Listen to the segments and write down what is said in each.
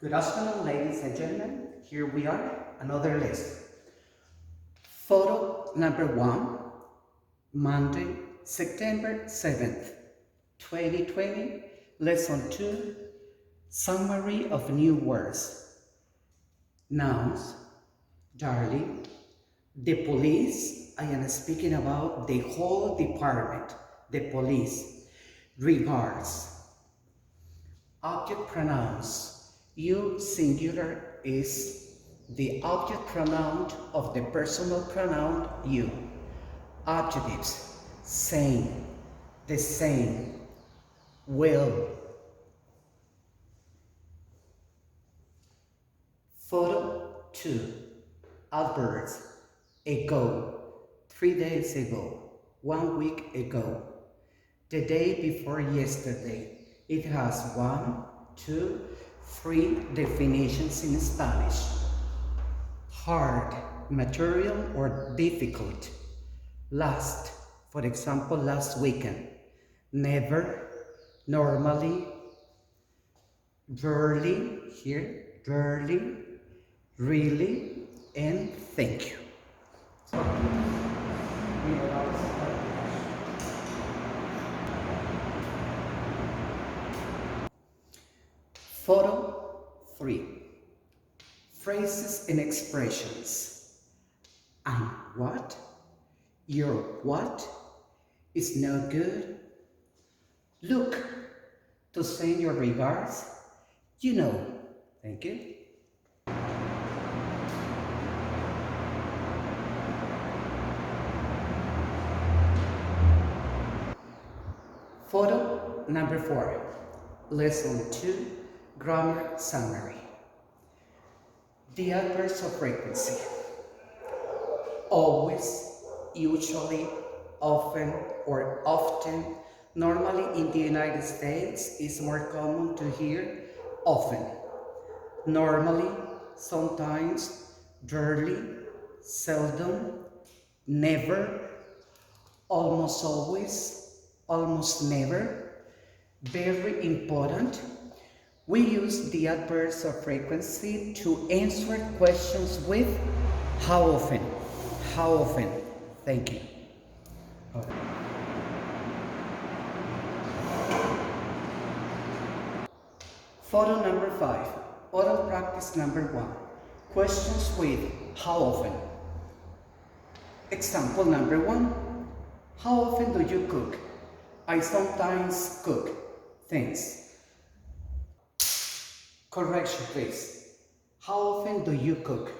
Good afternoon, ladies and gentlemen. Here we are, another lesson. Photo number 1, Monday, September 7th, 2020. Lesson 2, summary of new words. Nouns, darling. The police, I am speaking about the whole department, the police. Regards. Object pronouns. You singular is the object pronoun of the personal pronoun you. Adjectives, same, the same, will. Photo 2, adverbs, ago, 3 days ago, 1 week ago, the day before yesterday. It has 1, 2, 3 definitions in Spanish. Hard, material or difficult. Last, for example, last weekend. Never, normally, rarely, here, rarely, really, and thank you. Photo 3. Phrases and expressions. And what? Your what is no good. Look, to send your regards. You know. Thank you. Photo number 4. Lesson 2. Grammar summary. The adverbs of frequency. Always, usually, often, or often. Normally in the United States, it's more common to hear often. Normally, sometimes, rarely, seldom, never, almost always, almost never. Very important. We use the adverbs of frequency to answer questions with how often. How often. Thank you. Photo number 5. Oral practice number 1. Questions with how often. Example number 1. How often do you cook? I sometimes cook. Thanks. Correction, please. How often do you cook?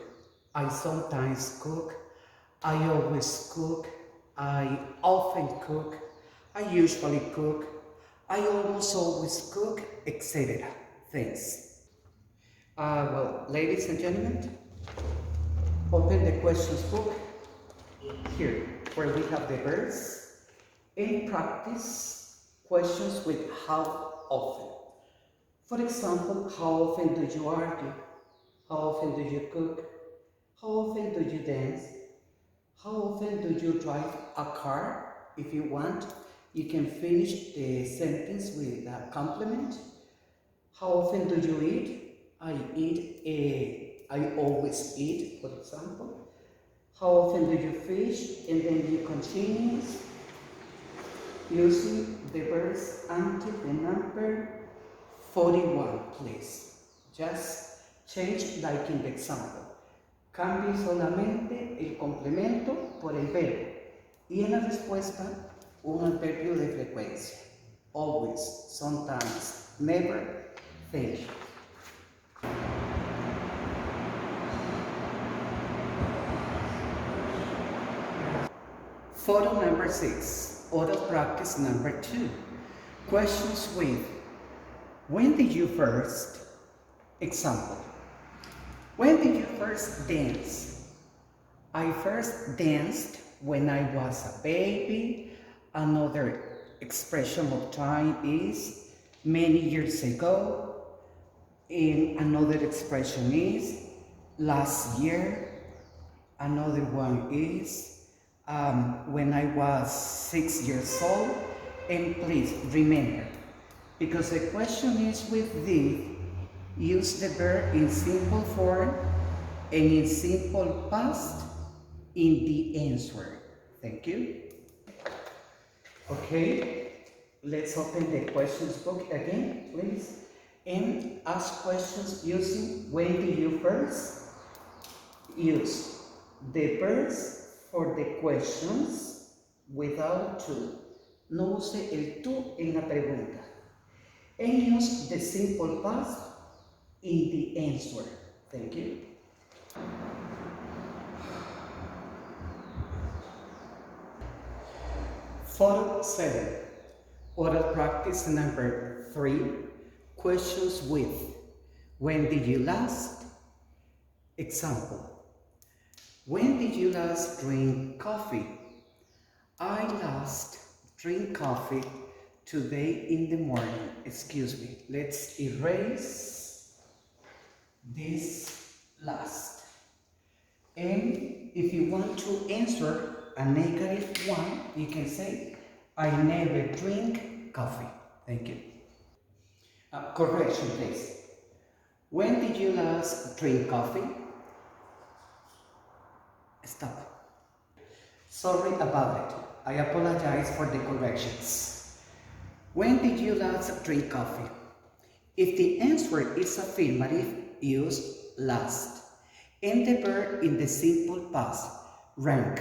I sometimes cook. I always cook. I often cook. I usually cook. I almost always cook, etc. Thanks. Well, ladies and gentlemen, open the questions book here, where we have the verbs, and practice questions with how often. For example, how often do you argue? How often do you cook? How often do you dance? How often do you drive a car? If you want, you can finish the sentence with a complement. How often do you eat? I always eat, for example. How often do you fish? And then you continue using the verbs until the number 41, please. Just change like in the example. Cambie solamente el complemento por el verbo. Y en la respuesta, un adverbio de frecuencia. Always, sometimes, never, thank you. Photo number 6. Oral practice number 2. Questions with when did you first? Example. When did you first dance? I first danced when I was a baby. Another expression of time is many years ago. And another expression is last year. Another one is when I was 6 years old. And please remember, because the question is with the, Use the verb in simple form and in simple past in the answer. Thank you. Okay, let's open the questions book again, please. And ask questions using when did you first? Use the verbs for the questions without to. No use el tú en la pregunta. And use the simple past in the answer. Thank you. Photo 7. Oral practice number 3. Questions with when did you last? Example. When did you last drink coffee? I last drink coffee today in the morning. Excuse me. Let's erase this last. And if you want to answer a negative one, you can say, I never drink coffee. Thank you. Correction, please. When did you last drink coffee? Stop. Sorry about it. I apologize for the corrections. When did you last drink coffee? If the answer is affirmative, use last. And the verb in the simple past, drank.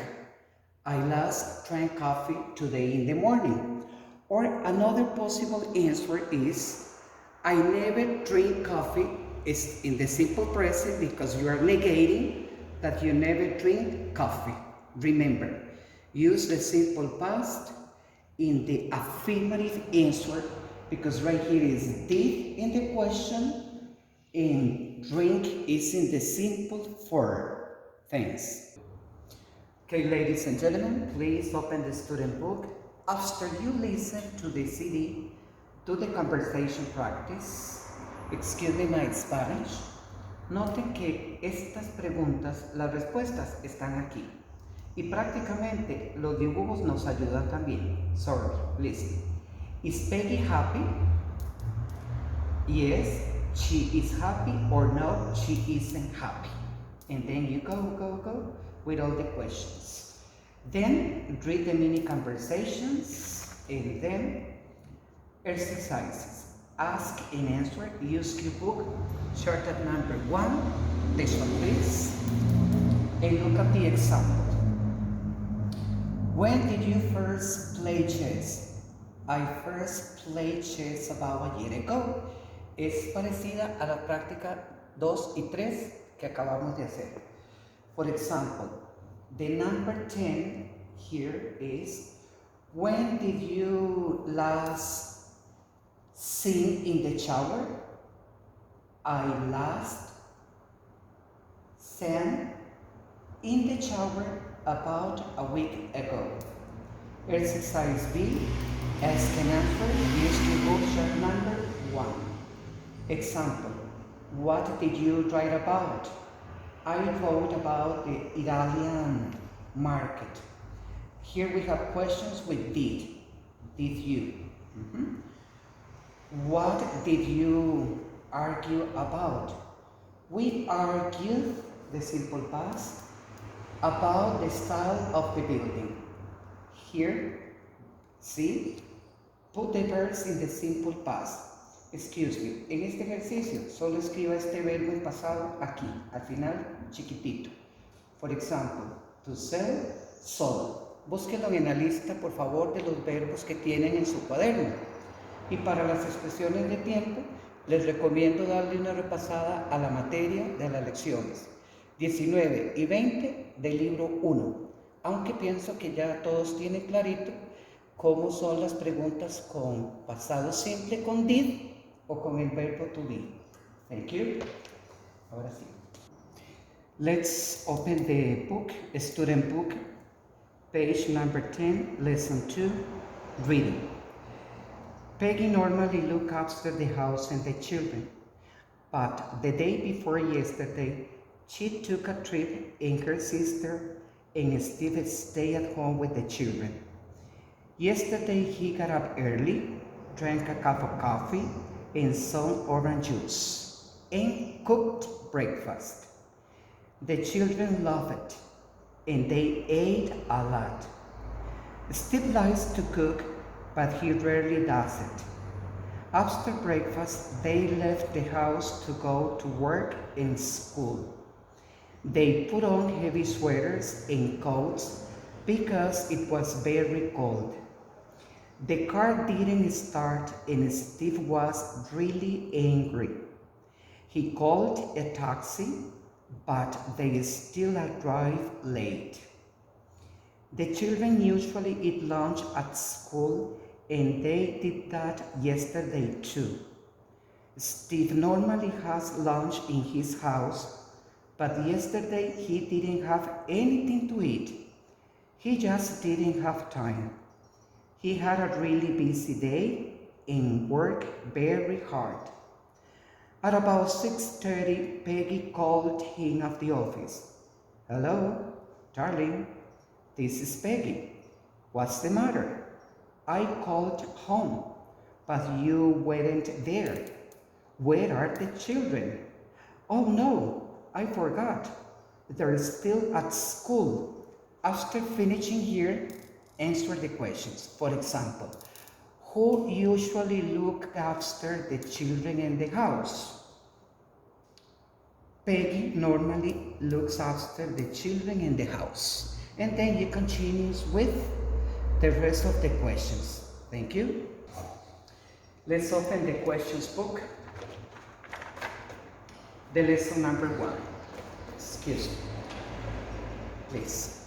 I last drank coffee today in the morning. Or another possible answer is, I never drink coffee. Is in the simple present because you are negating that you never drink coffee. Remember, use the simple past in the affirmative answer because right here is did in the question and drink is in the simple form. Thanks. Okay, ladies and gentlemen, please open the student book. After you listen to the CD, do the conversation practice. Excuse me my Spanish. Noten que estas preguntas, las respuestas están aquí. Y prácticamente los dibujos nos ayudan también. Sorry, listen. Is Peggy happy? Yes, she is happy, or no, she isn't happy. And then you go with all the questions. Then read the mini conversations and then exercises. Ask and answer. Use your book, chart at number 1. This one, please. And look at the example. When did you first play chess? I first played chess about a year ago. Es parecida a la práctica 2 y 3 que acabamos de hacer. For example, the number 10 here is, when did you last sing in the shower? I last sang in the shower about a week ago. Exercise B. Ask and answer. Use your book chart number 1. Example. What did you write about? I wrote about the Italian market. Here we have questions with did. Did you? What did you argue about? We argued, the simple past, about the style of the building. Here, see, put the verbs in the simple past. Excuse me, en este ejercicio solo escriba este verbo en pasado aquí, al final chiquitito. For example, to sell, sold. Búsquenlo en la lista, por favor, de los verbos que tienen en su cuaderno. Y para las expresiones de tiempo, les recomiendo darle una repasada a la materia de las lecciones 19 y 20 del libro 1, aunque pienso que ya todos tienen clarito cómo son las preguntas con pasado simple con did o con el verbo to be. Thank you. Ahora sí. Let's open the book, student book, page number 10, lesson 2, reading. Peggy normally looks after the house and the children, but the day before yesterday, she took a trip and her sister and Steve stayed at home with the children. Yesterday he got up early, drank a cup of coffee and some orange juice, and cooked breakfast. The children love it, and they ate a lot. Steve likes to cook, but he rarely does it. After breakfast, they left the house to go to work and school. They put on heavy sweaters and coats because it was very cold. The car didn't start and Steve was really angry. He called a taxi, but they still arrived late. The children usually eat lunch at school, and they did that yesterday too. Steve normally has lunch in his house, but yesterday he didn't have anything to eat. He just didn't have time. He had a really busy day and worked very hard. At about 6:30, Peggy called him at the office. "Hello, darling, this is Peggy. What's the matter? I called home, but you weren't there. Where are the children?" "Oh no, I forgot. They're still at school." After finishing here, answer the questions. For example, who usually look after the children in the house? Peggy normally looks after the children in the house. And then you continue with the rest of the questions. Thank you. Let's open the questions book. The lesson number 1. Excuse me. Please.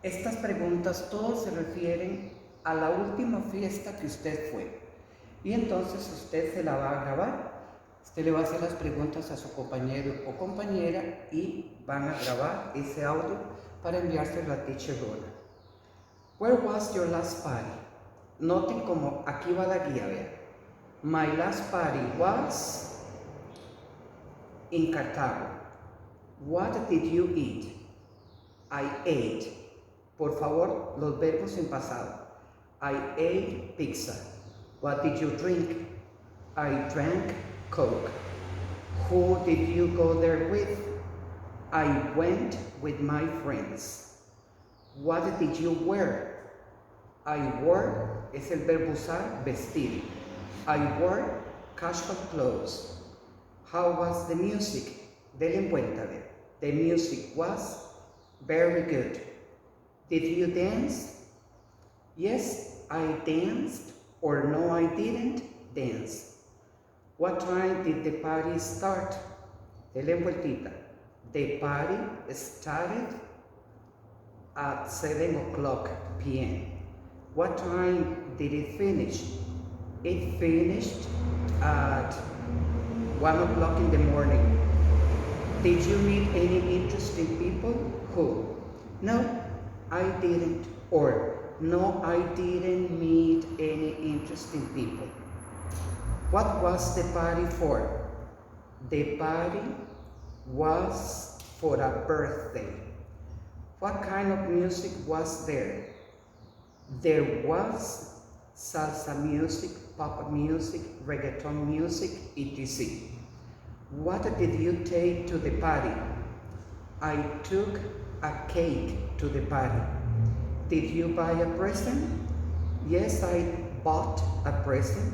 Estas preguntas todas se refieren a la última fiesta que usted fue. Y entonces usted se la va a grabar. Usted le va a hacer las preguntas a su compañero o compañera y van a grabar ese audio para enviárselo a Teacher Rona. Where was your last party? Noten como aquí va la guía, vean. My last party was in Cartago. What did you eat? I ate. Por favor, los verbos en pasado. I ate pizza. What did you drink? I drank Coke. Who did you go there with? I went with my friends. What did you wear? I wore, es el verbo usar, vestir. I wore casual clothes. How was the music? Denle en cuenta. The music was very good. Did you dance? Yes, I danced, or no, I didn't dance. What time did the party start? Denle vueltita. The party started at 7 o'clock p.m. What time did it finish? It finished at 1 o'clock in the morning. Did you meet any interesting people? Who? No, I didn't. Or, no, I didn't meet any interesting people. What was the party for? The party was for a birthday. What kind of music was there? There was salsa music, pop music, reggaeton music, etc. What did you take to the party? I took a cake to the party. Did you buy a present? Yes, I bought a present.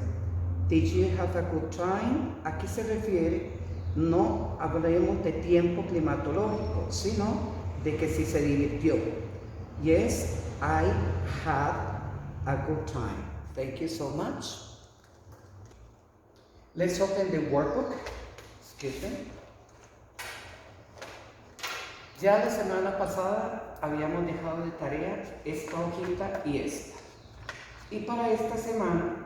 Did you have a good time? Aquí se refiere, no hablemos de tiempo climatológico, sino de que si se divirtió. Yes, I had a good time. Thank you so much. Let's open the workbook. Excuse me. Ya la semana pasada habíamos dejado de tarea esta hojita y esta. Y para esta semana,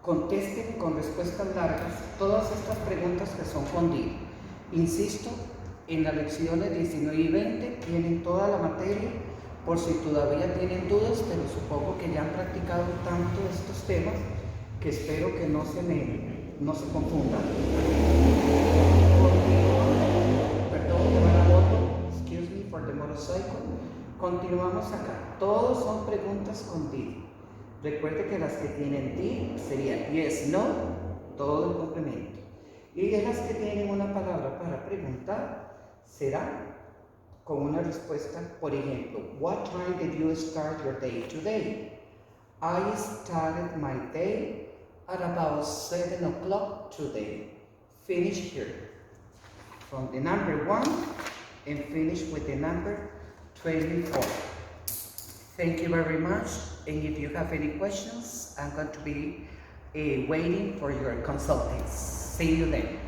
contesten con respuestas largas todas estas preguntas que son con did. Insisto, en las lecciones 19 y 20 tienen toda la materia, por si todavía tienen dudas, pero supongo que ya han practicado tanto estos temas que espero que no se confundan. Perdón, de la moto, excuse me for the motorcycle. Continuamos acá. Todos son preguntas con did. Recuerde que las que tienen did serían yes, no, todo el complemento. Y en las que tienen una palabra para preguntar, será con una respuesta, por ejemplo, what time did you start your day today? I started my day at about 7 o'clock today. Finish here. From the number 1 and finish with the number 24. Thank you very much. And if you have any questions, I'm going to be waiting for your consultants. See you then.